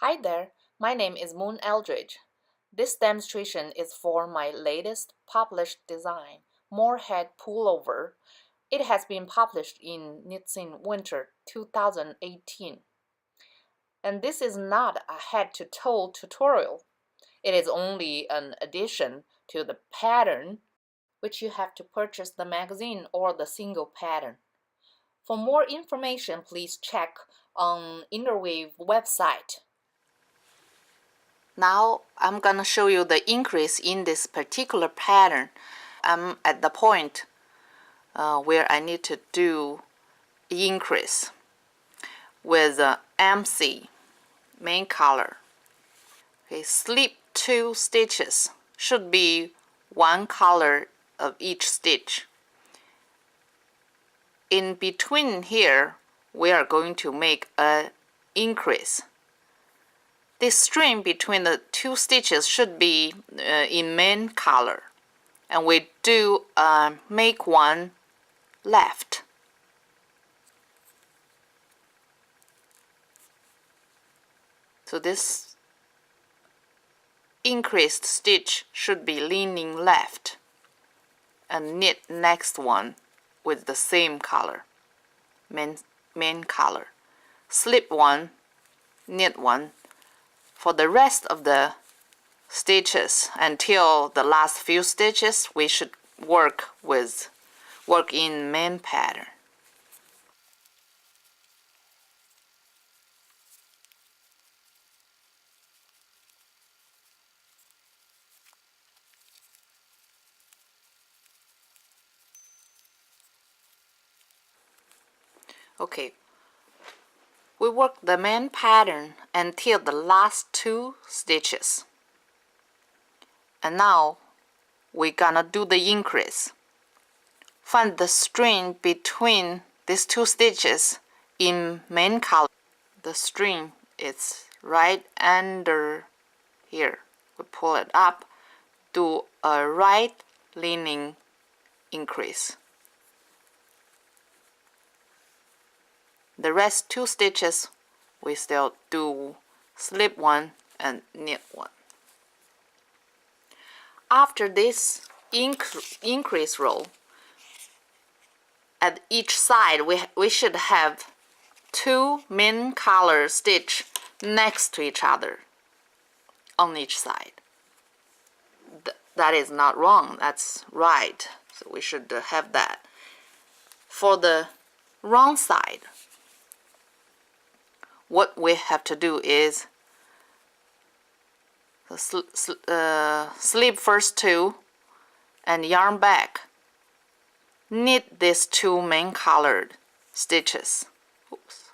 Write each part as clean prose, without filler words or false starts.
Hi there, my name is Moon Eldridge. This demonstration is for my latest published design, Morehead Pullover. It has been published in Knits in Winter 2018. And this is not a head-to-toe tutorial. It is only an addition to the pattern, which you have to purchase the magazine or the single pattern. For more information, please check on Interweave website. Now I'm gonna show you the increase in this particular pattern. I'm at the point where I need to do increase with MC main color. Okay, slip 2 stitches, should be one color of each stitch. In between here, we are going to make an increase. This string between the 2 stitches should be in main color, and we do make one left. So this increased stitch should be leaning left, and knit next one with the same color, main color. Slip one, knit one. For the rest of the stitches until the last few stitches, we should work in main pattern. Okay, we work the main pattern until the last 2 stitches. And now we're gonna do the increase. Find the string between these 2 stitches in main color. The string is right under here. We pull it up, do a right leaning increase. The rest 2 stitches we still do slip one and knit one. After this increase row, at each side we should have 2 main color stitch next to each other on each side. That is not wrong, that's right. So we should have that. For the wrong side, what we have to do is slip first 2 and yarn back. Knit these 2 main colored stitches. Oops.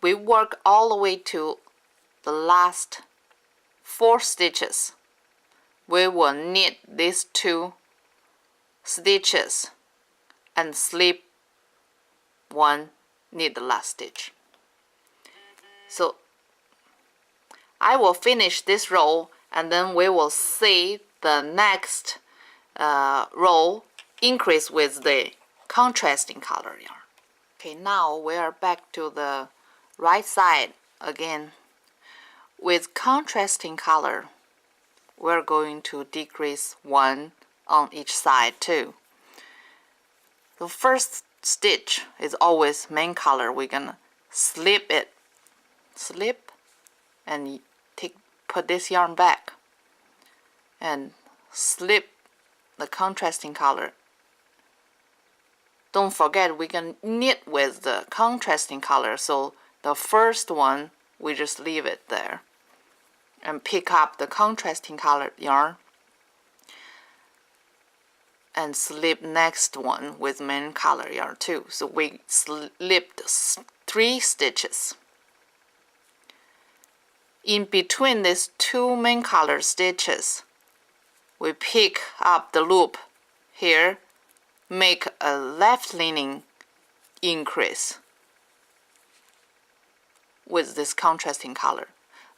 We work all the way to the last 4 stitches. We will knit these 2 stitches and slip one, knit the last stitch. So I will finish this row, and then we will see the next row increase with the contrasting color yarn. Okay, now we are back to the right side again. With contrasting color, we're going to decrease one on each side too. The first stitch is always main color. We're gonna slip and put this yarn back and slip the contrasting color. Don't forget we can knit with the contrasting color, so the first one we just leave it there and pick up the contrasting colored yarn and slip next one with main color yarn too. So we slipped 3 stitches. In between these 2 main color stitches, we pick up the loop here, make a left leaning increase with this contrasting color.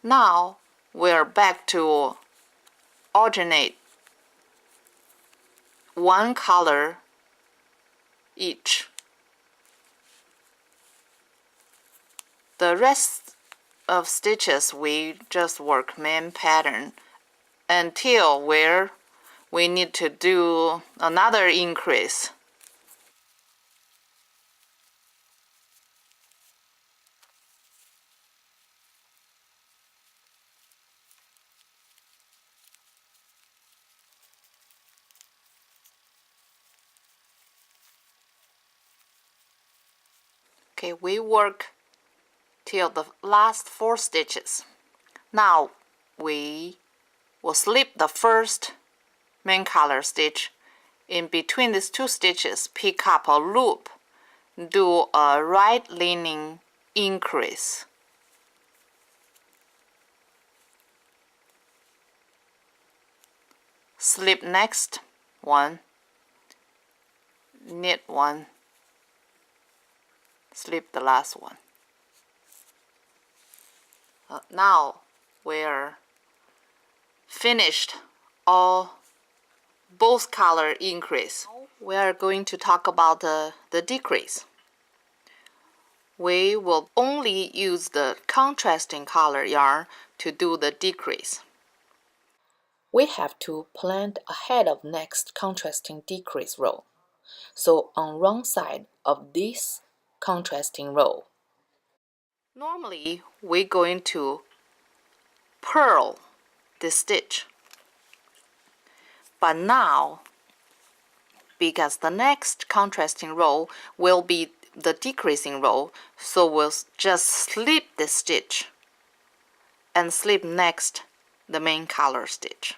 Now we're back to alternate one color each. The rest of stitches we just work main pattern until where we need to do another increase. Okay, we work till the last 4 stitches. Now we will slip the first main color stitch. In between these 2 stitches, pick up a loop, do a right leaning increase. Slip next one, knit one, slip the last one. Now we're finished both color increase. We are going to talk about the decrease. We will only use the contrasting color yarn to do the decrease. We have to plant ahead of next contrasting decrease row. So on wrong side of this contrasting row. Normally, we're going to purl this stitch. But now, because the next contrasting row will be the decreasing row, so we'll just slip this stitch and slip next the main color stitch.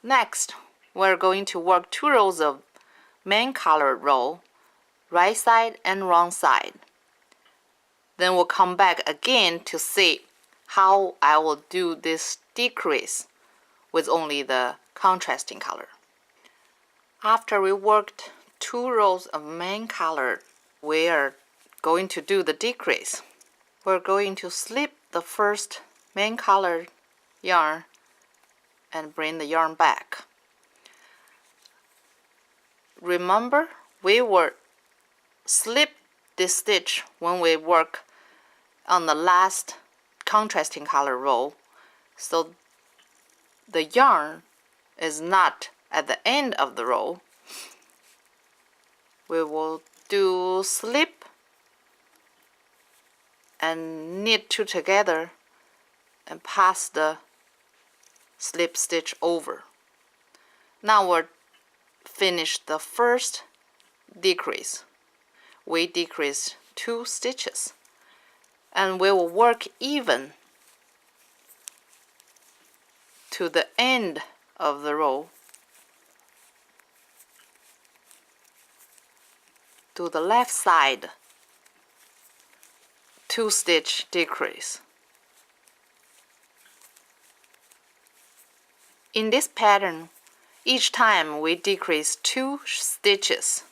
Next, we're going to work 2 rows of main color row, right side and wrong side. Then we'll come back again to see how I will do this decrease with only the contrasting color. After we worked 2 rows of main color, we are going to do the decrease. We're going to slip the first main color yarn and bring the yarn back. Remember, we will slip this stitch when we work on the last contrasting color row, so the yarn is not at the end of the row. We will do slip and knit 2 together and pass the slip stitch over. Now we're finished the first decrease. We decreased 2 stitches and we will work even to the end of the row. To the left side, 2 stitch decrease. In this pattern, each time we decrease 2 stitches.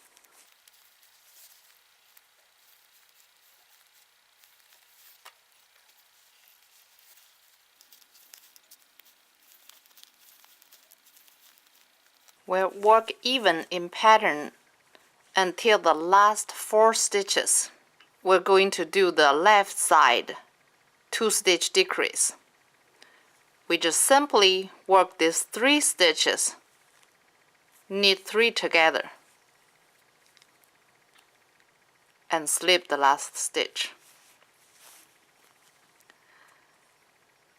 We'll work even in pattern until the last 4 stitches. We're going to do the left side 2 stitch decrease. We just simply work these 3 stitches, knit 3 together, and slip the last stitch.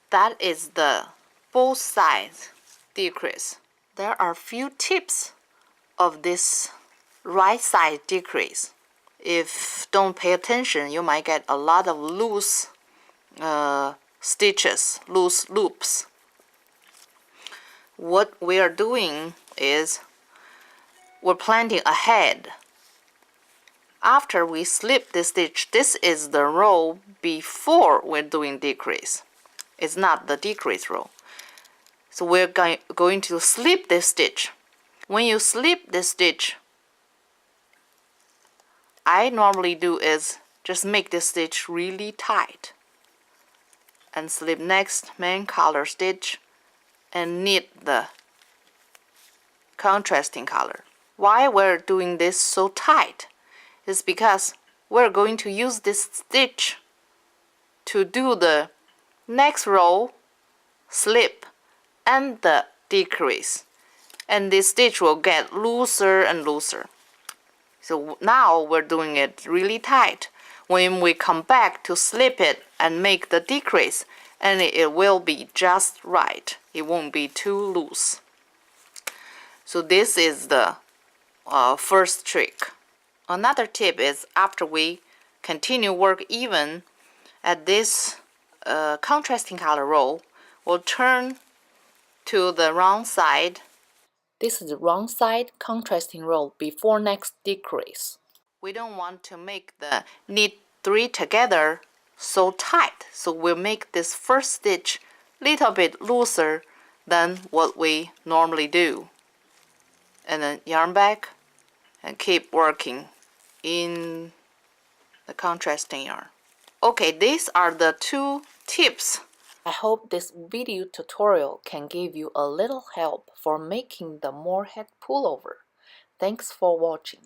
That is the both sides decrease. There are few tips of this right side decrease. If don't pay attention, you might get a lot of loose stitches, loose loops. What we are doing is we're planting ahead. After we slip the stitch, this is the row before we're doing decrease. It's not the decrease row. So we're going to slip this stitch. When you slip this stitch, I normally do is just make this stitch really tight and slip next main color stitch and knit the contrasting color. Why we're doing this so tight is because we're going to use this stitch to do the next row slip and the decrease, and this stitch will get looser and looser. So now we're doing it really tight. When we come back to slip it and make the decrease, and it will be just right. It won't be too loose. So this is the first trick. Another tip is after we continue work even at this contrasting color row, we'll turn to the wrong side. This is the wrong side contrasting row before next decrease. We don't want to make the knit 3 together so tight, so we'll make this first stitch little bit looser than what we normally do. And then yarn back and keep working in the contrasting yarn. Okay, these are the 2 tips. I hope this video tutorial can give you a little help for making the Morehead pullover. Thanks for watching.